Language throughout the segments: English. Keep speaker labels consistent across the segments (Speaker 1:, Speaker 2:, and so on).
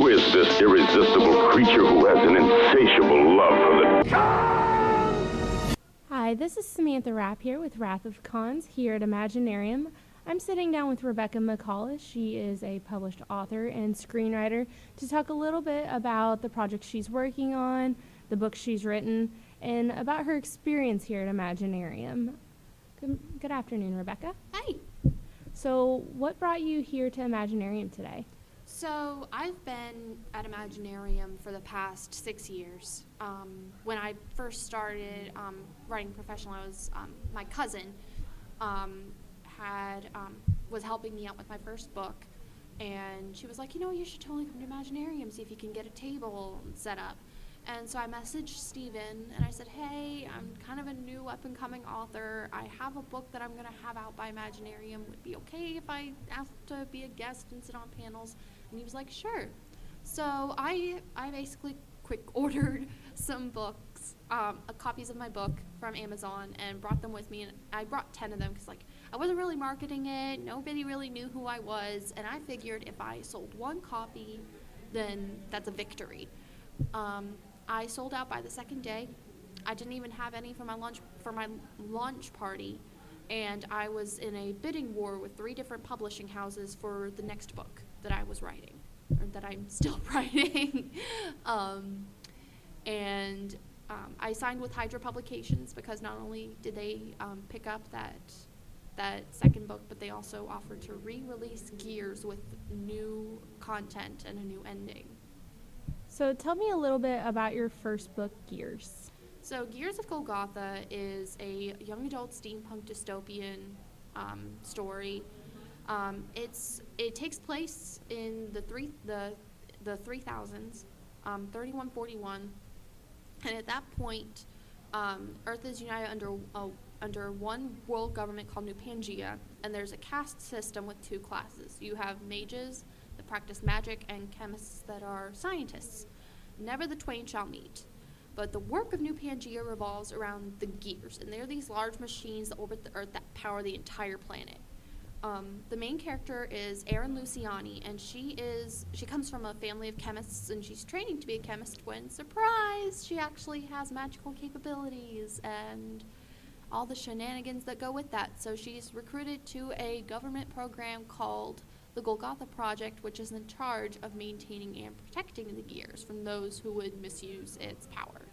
Speaker 1: Who is this irresistible creature who has an insatiable love for the...
Speaker 2: Hi, this is Samantha Rapp here with Wrath of Cons here at Imaginarium. I'm sitting down with Rebekah McAuliffe. She is a published author and screenwriter to talk a little bit about the project she's working on, the book she's written, and about her experience here at Imaginarium. Good afternoon, Rebekah.
Speaker 3: Hi.
Speaker 2: So what brought you here to Imaginarium today?
Speaker 3: So I've been at Imaginarium for the past 6 years. When I first started writing professional, I was my cousin was helping me out with my first book, and she was like, you should totally come to Imaginarium, see if you can get a table set up. And so I messaged Steven, and I said, hey, I'm kind of a new up-and-coming author. I have a book that I'm going to have out by Imaginarium. Would it be okay if I asked to be a guest and sit on panels? And he was like, sure. So I basically quick ordered some books, copies of my book from Amazon, and brought them with me. And I brought 10 of them because I wasn't really marketing it. Nobody really knew who I was. And I figured if I sold one copy, then that's a victory. I sold out by the second day. I didn't even have any for my launch party, and I was in a bidding war with 3 different publishing houses for the next book that I was writing, or that I'm still writing. I signed with Hydra Publications because not only did they pick up that second book, but they also offered to re-release Gears with new content and a new ending.
Speaker 2: So tell me a little bit about your first book, Gears.
Speaker 3: So Gears of Golgotha is a young adult steampunk dystopian story. It takes place in the 3000s, 3141, and at that point, Earth is united under one world government called New Pangea, and there's a caste system with 2 classes. You have mages that practice magic, and chemists that are scientists. Never the twain shall meet. But the work of New Pangea revolves around the Gears, and they're these large machines that orbit the Earth that power the entire planet. The main character is Erin Luciani, and she comes from a family of chemists, and she's training to be a chemist when, surprise, she actually has magical capabilities and all the shenanigans that go with that. So she's recruited to a government program called the Golgotha Project, which is in charge of maintaining and protecting the Gears from those who would misuse its power.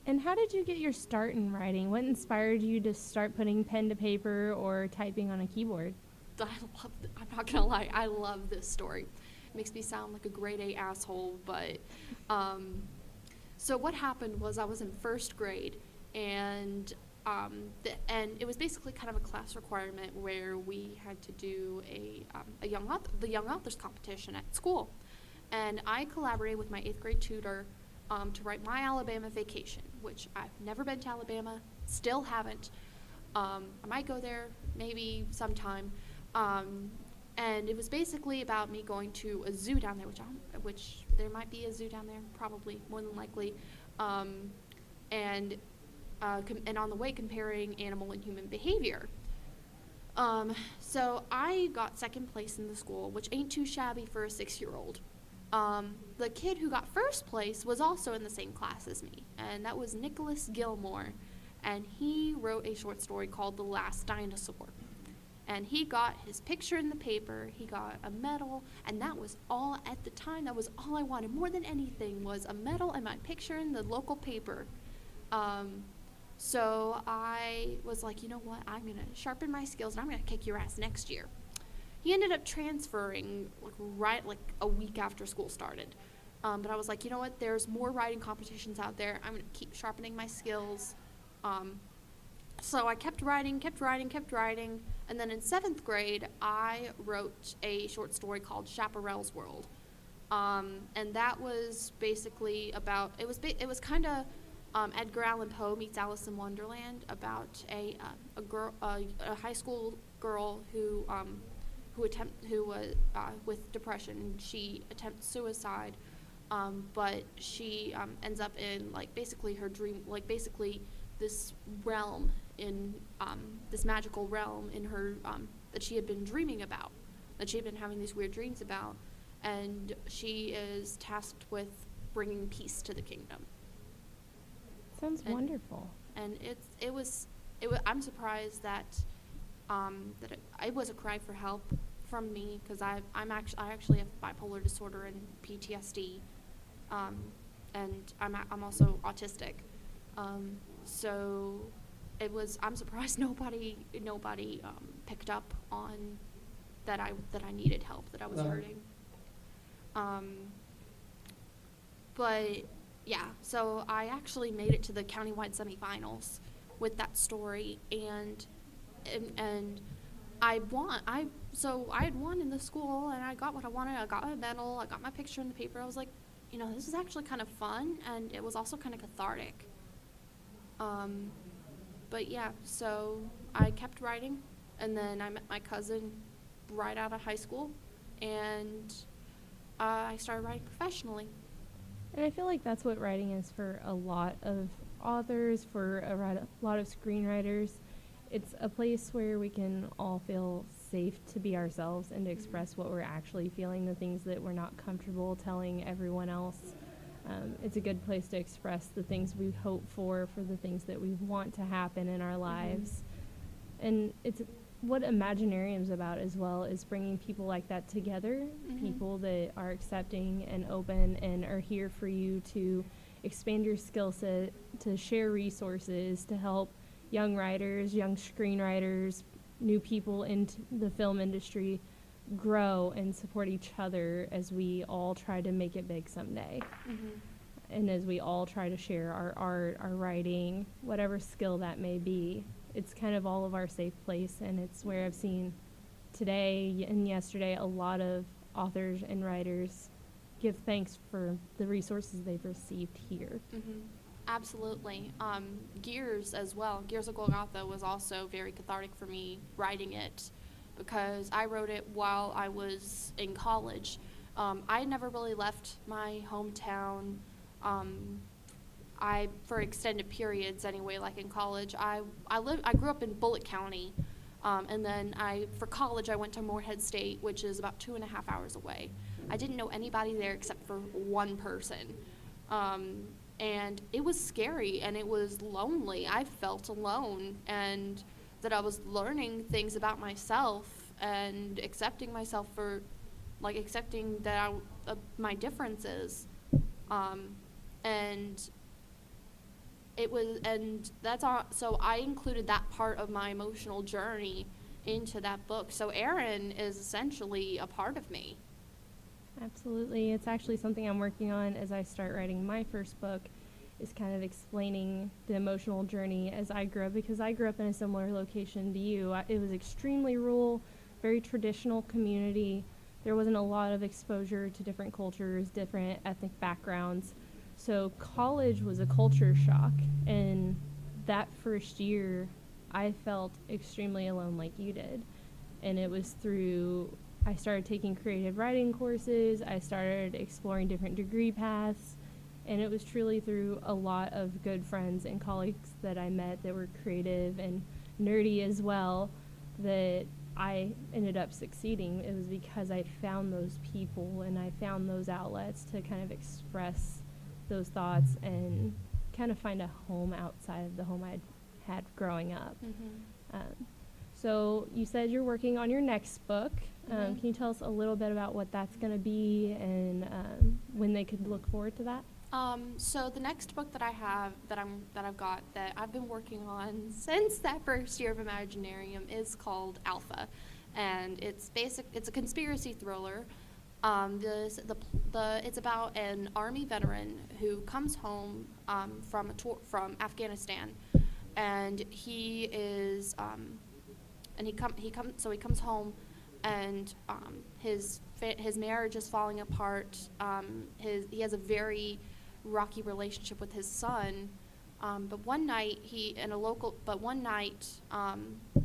Speaker 2: And how did you get your start in writing? What inspired you to start putting pen to paper or typing on a keyboard?
Speaker 3: I'm not gonna lie, I love this story. It makes me sound like a grade A asshole, but so what happened was I was in first grade, and it was basically kind of a class requirement where we had to do the young authors competition at school, and I collaborated with my 8th grade tutor to write my Alabama Vacation, which I've never been to Alabama, still haven't. I might go there maybe sometime, and it was basically about me going to a zoo down there, which there might be a zoo down there, probably, more than likely, and on the way comparing animal and human behavior. So I got second place in the school, which ain't too shabby for a 6-year-old. The kid who got first place was also in the same class as me, and that was Nicholas Gilmore, and he wrote a short story called The Last Dinosaur. And he got his picture in the paper, he got a medal, and that was all at the time. That was all I wanted. More than anything was a medal and my picture in the local paper. So I was like, you know what, I'm going to sharpen my skills and I'm going to kick your ass next year. He ended up transferring right a week after school started. But I was like, you know what, there's more writing competitions out there. I'm going to keep sharpening my skills. So I kept writing, and then in 7th grade, I wrote a short story called Chaparral's World. And that was basically about, it was kind of Edgar Allan Poe meets Alice in Wonderland, about a high school girl who was with depression, and she attempts suicide, but she ends up in basically her dream, basically this realm in this magical realm in her that she had been dreaming about, that she had been having these weird dreams about, and she is tasked with bringing peace to the kingdom.
Speaker 2: Sounds
Speaker 3: And-
Speaker 2: wonderful.
Speaker 3: And I'm surprised that it was a cry for help from me, because I actually have bipolar disorder and PTSD, and I'm also autistic, so I'm surprised nobody picked up on that I needed help, that I was hurting. But yeah, so I actually made it to the countywide semifinals with that story, and I had won in the school, and I got what I wanted. I got my medal, I got my picture in the paper. I was like, this is actually kind of fun, and it was also kind of cathartic. But yeah, so I kept writing, and then I met my cousin right out of high school, and I started writing professionally.
Speaker 2: And I feel like that's what writing is for a lot of authors, for a lot of screenwriters. It's a place where we can all feel safe to be ourselves and to express what we're actually feeling, the things that we're not comfortable telling everyone else. It's a good place to express the things we hope for the things that we want to happen in our lives. And it's what Imaginarium's about as well, is bringing people like that together, people that are accepting and open and are here for you to expand your skill set, to share resources, to help young writers, young screenwriters, new people into the film industry grow and support each other as we all try to make it big someday. And as we all try to share our art, our writing, whatever skill that may be. It's kind of all of our safe place, and it's where I've seen today and yesterday a lot of authors and writers give thanks for the resources they've received here.
Speaker 3: Absolutely. Gears as well. Gears of Golgotha was also very cathartic for me writing it, because I wrote it while I was in college. I never really left my hometown. For extended periods anyway, like in college. I grew up in Bullitt County, and then for college I went to Morehead State, which is about 2.5 hours away. I didn't know anybody there except for one person, and it was scary and it was lonely. I felt alone, and that I was learning things about myself and accepting myself for, accepting that my differences, and it was, and that's all. So I included that part of my emotional journey into that book. So Erin is essentially a part of me.
Speaker 2: Absolutely. It's actually something I'm working on as I start writing my first book, is kind of explaining the emotional journey as I grew up, because I grew up in a similar location to you. It was extremely rural, very traditional community. There wasn't a lot of exposure to different cultures, different ethnic backgrounds. So college was a culture shock, and that first year I felt extremely alone like you did. And it was I started taking creative writing courses, I started exploring different degree paths, and it was truly through a lot of good friends and colleagues that I met that were creative and nerdy as well that I ended up succeeding. It was because I found those people and I found those outlets to kind of express those thoughts and kind of find a home outside of the home I'd had growing up. So you said you're working on your next book. Can you tell us a little bit about what that's going to be and when they could look forward to that?
Speaker 3: So the next book that I have, that I've been working on since that first year of Imaginarium, is called Alpha, and it's a conspiracy thriller. It's about an Army veteran who comes home from a tour from Afghanistan, and he comes home, and his marriage is falling apart. He has a very rocky relationship with his son, but one night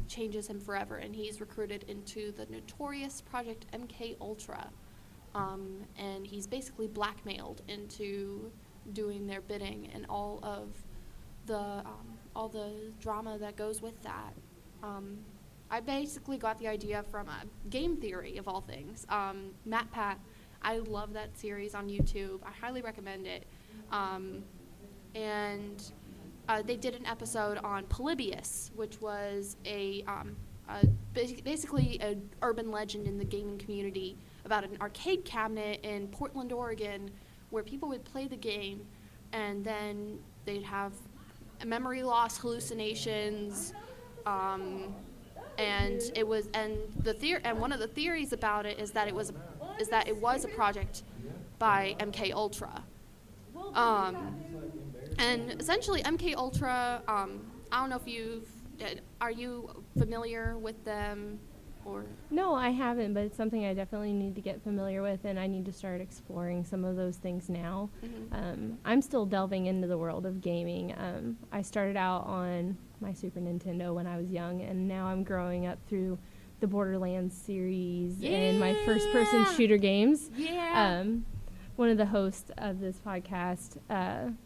Speaker 3: changes him forever, and he's recruited into the notorious Project MK Ultra. And he's basically blackmailed into doing their bidding, and all the drama that goes with that. I basically got the idea from a game theory of all things. MatPat I love that series on YouTube. I highly recommend it. And they did an episode on Polybius, which was basically an urban legend in the gaming community about an arcade cabinet in Portland, Oregon, where people would play the game and then they'd have memory loss, hallucinations, and one of the theories about it is that it was a project by MK Ultra. And essentially MK Ultra, I don't know if are you familiar with them or?
Speaker 2: No, I haven't, but it's something I definitely need to get familiar with, and I need to start exploring some of those things now.
Speaker 3: Mm-hmm.
Speaker 2: I'm still delving into the world of gaming. I started out on my Super Nintendo when I was young, and now I'm growing up through the Borderlands series and my first-person shooter games.
Speaker 3: Yeah.
Speaker 2: One of the hosts of this podcast,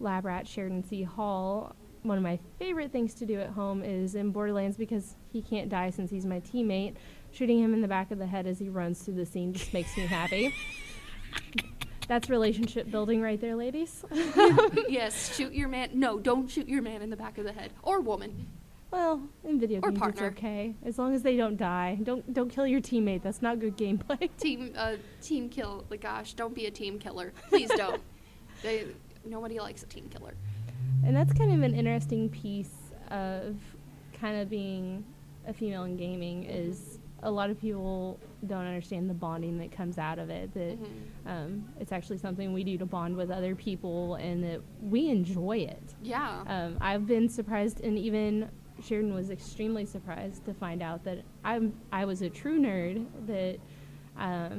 Speaker 2: Lab Rat Sheridan C. Hall, one of my favorite things to do at home is in Borderlands, because he can't die since he's my teammate, shooting him in the back of the head as he runs through the scene just makes me happy. That's relationship building right there, ladies.
Speaker 3: Yes, shoot your man. No, don't shoot your man in the back of the head. Or woman.
Speaker 2: Well, in video
Speaker 3: Or
Speaker 2: games
Speaker 3: partner.
Speaker 2: it's okay. As long as they don't die. Don't kill your teammate. That's not good gameplay.
Speaker 3: Team kill. Like, gosh, don't be a team killer. Please don't. Nobody likes a team killer.
Speaker 2: And that's kind of an interesting piece of kind of being a female in gaming, is a lot of people don't understand the bonding that comes out of it, that it's actually something we do to bond with other people and that we enjoy it.
Speaker 3: Yeah.
Speaker 2: I've been surprised, and even Sheridan was extremely surprised to find out that I was a true nerd, that I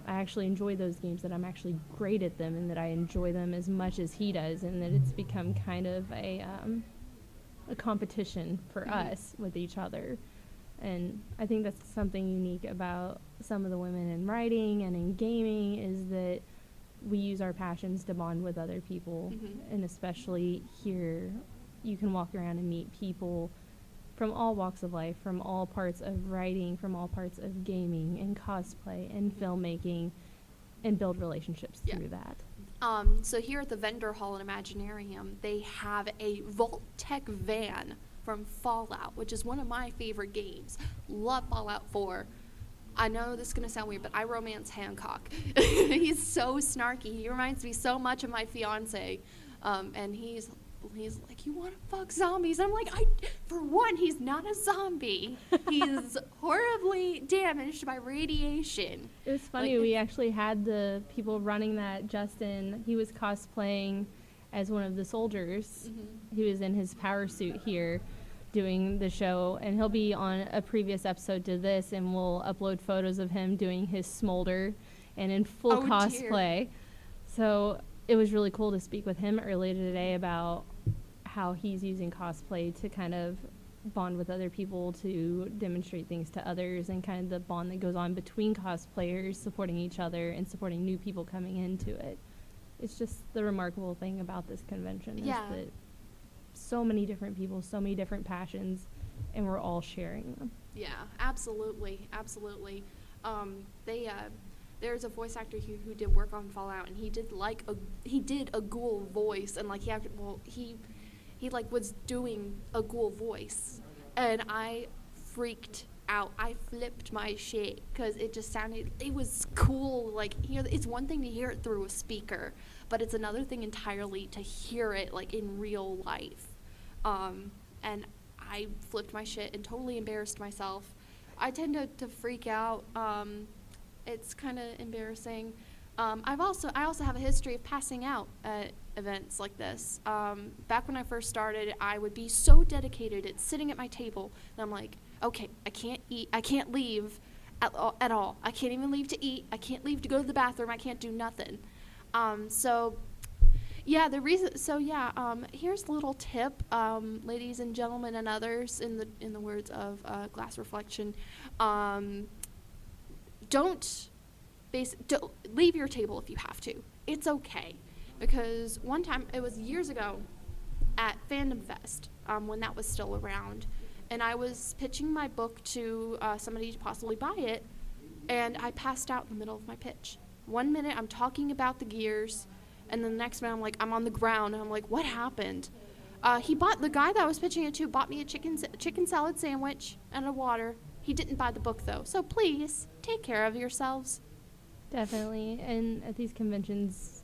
Speaker 2: actually enjoy those games, that I'm actually great at them, and that I enjoy them as much as he does, and that it's become kind of a competition for us with each other. And I think that's something unique about some of the women in writing and in gaming, is that we use our passions to bond with other people. And especially here, you can walk around and meet people from all walks of life, from all parts of writing, from all parts of gaming and cosplay and filmmaking, and build relationships through that.
Speaker 3: So here at the vendor hall in Imaginarium, they have a Vault-Tec van from Fallout, which is one of my favorite games. Love Fallout 4. I know this is going to sound weird, but I romance Hancock. He's so snarky. He reminds me so much of my fiance. And he's like, you want to fuck zombies? I'm like, for one, he's not a zombie. He's horribly damaged by radiation.
Speaker 2: It was funny, we actually had the people running that, Justin, he was cosplaying as one of the soldiers. He was in his power suit here doing the show, and he'll be on a previous episode to this, and we'll upload photos of him doing his smolder and in full cosplay. So it was really cool to speak with him earlier today about how he's using cosplay to kind of bond with other people, to demonstrate things to others, and kind of the bond that goes on between cosplayers supporting each other and supporting new people coming into it. It's just the remarkable thing about this convention is that so many different people, so many different passions, and we're all sharing them.
Speaker 3: Yeah, absolutely. There's a voice actor who did work on Fallout, and he did a ghoul voice, and like he was doing a ghoul voice, and I freaked out. I flipped my shit because it was cool. Like, it's one thing to hear it through a speaker, but it's another thing entirely to hear it like in real life. And I flipped my shit and totally embarrassed myself. I tend to freak out. It's kind of embarrassing. I also have a history of passing out at events like this. Back when I first started, I would be so dedicated at sitting at my table, and I'm like, okay, I can't eat, I can't leave at all. I can't even leave to eat. I can't leave to go to the bathroom. I can't do nothing. Here's a little tip, ladies and gentlemen and others, in the words of Glass Reflection. Don't leave your table if you have to. It's okay. Because one time, it was years ago at Fandom Fest, when that was still around, and I was pitching my book to somebody to possibly buy it, and I passed out in the middle of my pitch. 1 minute I'm talking about the gears, and then the next minute I'm like, I'm on the ground, and I'm like, what happened? The guy that I was pitching it to bought me a chicken salad sandwich and a water. He didn't buy the book, though. So please, take care of yourselves.
Speaker 2: Definitely. And at these conventions,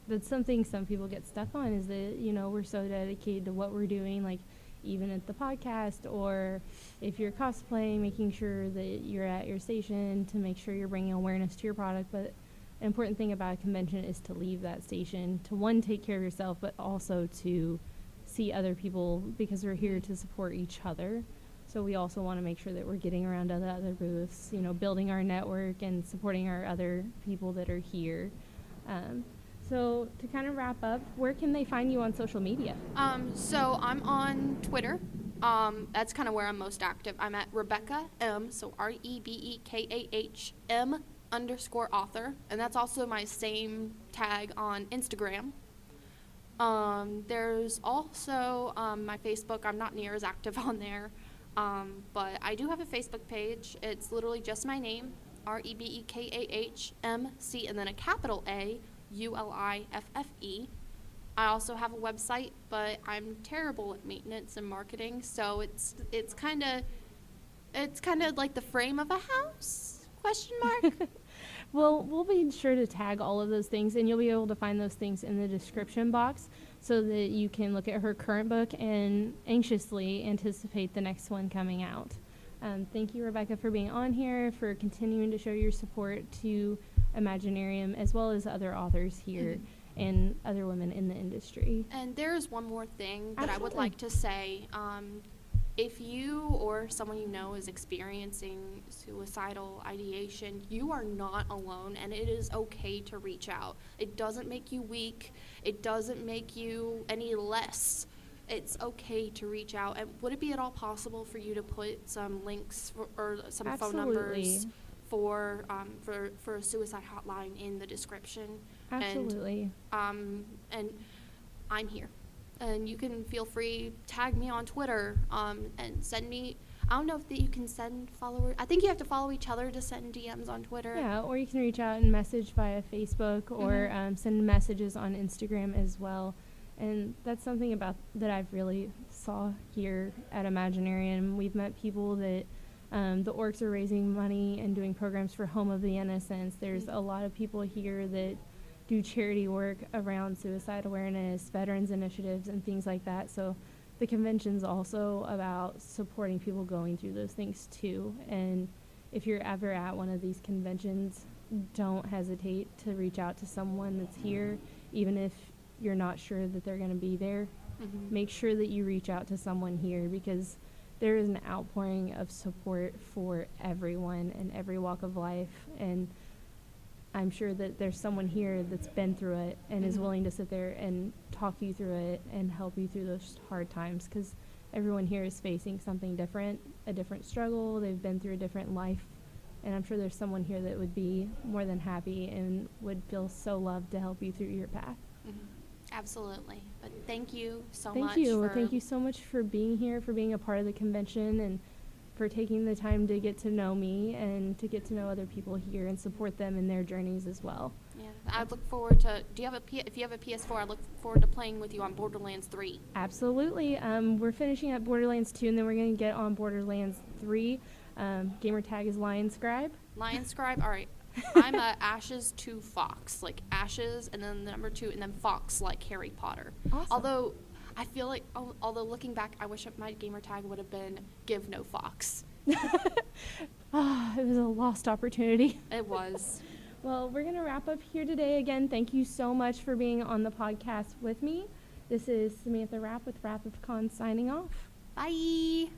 Speaker 2: that's something some people get stuck on, is that, we're so dedicated to what we're doing, like even at the podcast, or if you're cosplaying, making sure that you're at your station to make sure you're bringing awareness to your product. But an important thing about a convention is to leave that station, to one, take care of yourself, but also to see other people, because we're here to support each other. So we also want to make sure that we're getting around to the other booths, building our network and supporting our other people that are here. So to kind of wrap up, where can they find you on social media?
Speaker 3: So I'm on Twitter. That's kind of where I'm most active. I'm at Rebekah M, so REBEKAHM_author, and that's also my same tag on Instagram. There's also my Facebook. I'm not near as active on there, but I do have a Facebook page. It's literally just my name, REBEKAHMC, and then a capital AULIFFE. I also have a website, but I'm terrible at maintenance and marketing, so it's kind of like the frame of a house? ?
Speaker 2: Well, we'll be sure to tag all of those things, and you'll be able to find those things in the description box so that you can look at her current book and anxiously anticipate the next one coming out. Thank you, Rebekah, for being on here, for continuing to show your support to Imaginarium, as well as other authors here and other women in the industry.
Speaker 3: And there's one more thing that
Speaker 2: Absolutely.
Speaker 3: I would like to say. If you or someone you know is experiencing suicidal ideation, you are not alone, and it is okay to reach out. It doesn't make you weak. It doesn't make you any less. It's okay to reach out. And would it be at all possible for you to put some links or some phone numbers for a suicide hotline in the description?
Speaker 2: Absolutely.
Speaker 3: And I'm here. And you can feel free, tag me on Twitter, and send me, I don't know if you can send followers. I think you have to follow each other to send DMs on Twitter.
Speaker 2: Yeah, or you can reach out and message via Facebook, or send messages on Instagram as well. And that's something about that I've really saw here at Imaginarium. We've met people that the orcs are raising money and doing programs for Home of the Innocents. There's a lot of people here that do charity work around suicide awareness, veterans initiatives, and things like that. So the convention's also about supporting people going through those things too. And if you're ever at one of these conventions, don't hesitate to reach out to someone that's here, even if you're not sure that they're going to be there. Make sure that you reach out to someone here, because there is an outpouring of support for everyone in every walk of life. And I'm sure that there's someone here that's been through it and is willing to sit there and talk you through it and help you through those hard times, because everyone here is facing something different, a different struggle. They've been through a different life, and I'm sure there's someone here that would be more than happy and would feel so loved to help you through your path.
Speaker 3: Absolutely. But thank you so
Speaker 2: Thank
Speaker 3: much.
Speaker 2: you. Thank you so much for being here, for being a part of the convention, and for taking the time to get to know me and to get to know other people here and support them in their journeys as well.
Speaker 3: Yeah, I look forward to. If you have a PS4, I look forward to playing with you on Borderlands 3.
Speaker 2: Absolutely. We're finishing up Borderlands 2, and then we're going to get on Borderlands 3. Gamer tag is Lionscribe.
Speaker 3: Lionscribe. All right. I'm a Ashes 2 Fox, like Ashes, and then the number 2, and then Fox, like Harry Potter.
Speaker 2: Awesome.
Speaker 3: Although I feel like, although looking back, I wish my gamer tag would have been Give No Fox.
Speaker 2: It was a lost opportunity.
Speaker 3: It was.
Speaker 2: Well, we're going to wrap up here today. Again, thank you so much for being on the podcast with me. This is Samantha Rapp with Wrath of Con signing off.
Speaker 3: Bye.